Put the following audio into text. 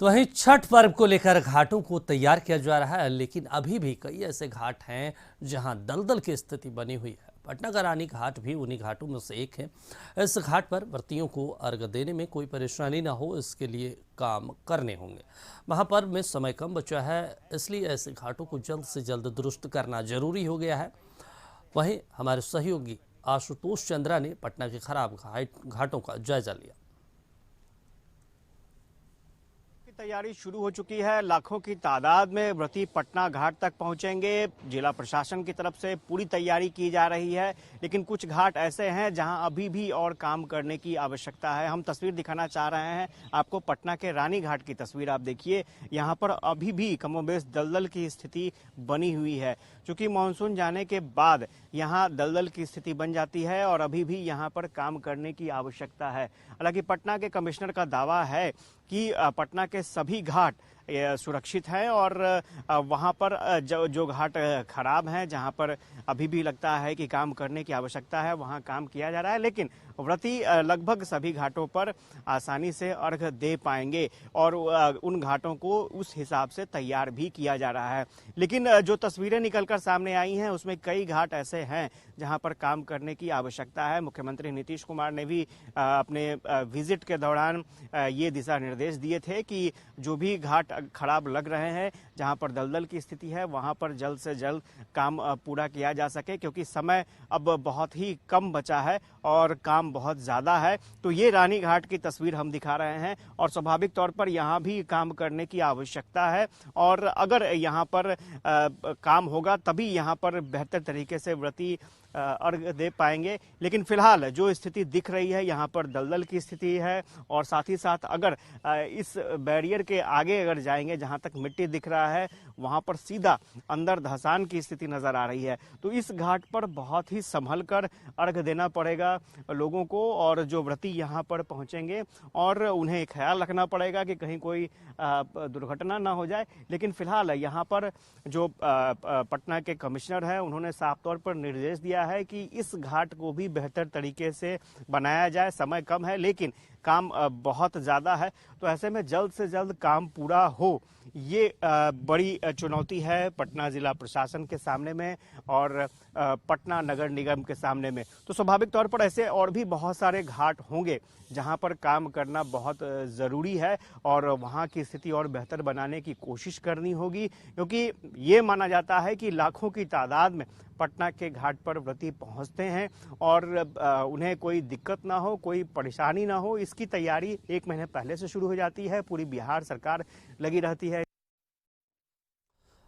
तो वहीं छठ पर्व को लेकर घाटों को तैयार किया जा रहा है, लेकिन अभी भी कई ऐसे घाट हैं जहां दलदल की स्थिति बनी हुई है। पटना का रानी घाट भी उन्हीं घाटों में से एक है। इस घाट पर व्रतियों को अर्घ देने में कोई परेशानी ना हो, इसके लिए काम करने होंगे। महापर्व में समय कम बचा है, इसलिए ऐसे घाटों को जल्द से जल्द दुरुस्त करना जरूरी हो गया है। वहीं हमारे सहयोगी आशुतोष चंद्रा ने पटना के खराब घाटों का जायजा लिया। तैयारी शुरू हो चुकी है। लाखों की तादाद में व्रती पटना घाट तक पहुंचेंगे। जिला प्रशासन की तरफ से पूरी तैयारी की जा रही है, लेकिन कुछ घाट ऐसे हैं जहां अभी भी और काम करने की आवश्यकता है। हम तस्वीर दिखाना चाह रहे हैं आपको, पटना के रानी घाट की तस्वीर आप देखिए। यहां पर अभी भी कमोबेश दलदल की स्थिति बनी हुई है। चूंकि मानसून जाने के बाद यहाँ दलदल की स्थिति बन जाती है और अभी भी यहाँ पर काम करने की आवश्यकता है। हालांकि पटना के कमिश्नर का दावा है कि पटना के सभी घाट सुरक्षित हैं और वहाँ पर जो घाट खराब हैं, जहाँ पर अभी भी लगता है कि काम करने की आवश्यकता है, वहाँ काम किया जा रहा है। लेकिन व्रती लगभग सभी घाटों पर आसानी से अर्घ दे पाएंगे और उन घाटों को उस हिसाब से तैयार भी किया जा रहा है। लेकिन जो तस्वीरें निकलकर सामने आई हैं उसमें कई घाट ऐसे हैं जहाँ पर काम करने की आवश्यकता है। मुख्यमंत्री नीतीश कुमार ने भी अपने विजिट के दौरान ये दिशा निर्देश दिए थे कि जो भी घाट खराब लग रहे हैं, जहां पर दलदल की स्थिति है, वहां पर जल्द से जल्द काम पूरा किया जा सके, क्योंकि समय अब बहुत ही कम बचा है और काम बहुत ज़्यादा है। तो ये रानी घाट की तस्वीर हम दिखा रहे हैं और स्वाभाविक तौर पर यहाँ भी काम करने की आवश्यकता है और अगर यहाँ पर काम होगा तभी यहाँ पर बेहतर तरीके से व्रती अर्घ दे पाएंगे। लेकिन फिलहाल जो स्थिति दिख रही है, यहाँ पर दलदल की स्थिति है और साथ ही साथ अगर इस बैरियर के आगे अगर जाएंगे, जहाँ तक मिट्टी दिख रहा है, वहाँ पर सीधा अंदर धंसान की स्थिति नजर आ रही है। तो इस घाट पर बहुत ही संभल कर अर्घ देना पड़ेगा लोगों को और जो व्रती यहाँ पर पहुँचेंगे, और उन्हें ख्याल रखना पड़ेगा कि कहीं कोई दुर्घटना ना हो जाए। लेकिन फिलहाल यहाँ पर जो पटना के कमिश्नर हैं, उन्होंने साफ तौर पर निर्देश दिया है कि इस घाट को भी बेहतर तरीके से बनाया जाए। समय कम है लेकिन काम बहुत ज़्यादा है, तो ऐसे में जल्द से जल्द काम पूरा हो, ये बड़ी चुनौती है पटना जिला प्रशासन के सामने में और पटना नगर निगम के सामने में। तो स्वाभाविक तौर पर ऐसे और भी बहुत सारे घाट होंगे जहां पर काम करना बहुत ज़रूरी है और वहां की स्थिति और बेहतर बनाने की कोशिश करनी होगी, क्योंकि ये माना जाता है कि लाखों की तादाद में पटना के घाट पर व्रती पहुंचते हैं और उन्हें कोई दिक्कत ना हो, कोई परेशानी ना हो, इसकी तैयारी 1 महीने पहले से शुरू हो जाती है। पूरी बिहार सरकार लगी रहती है।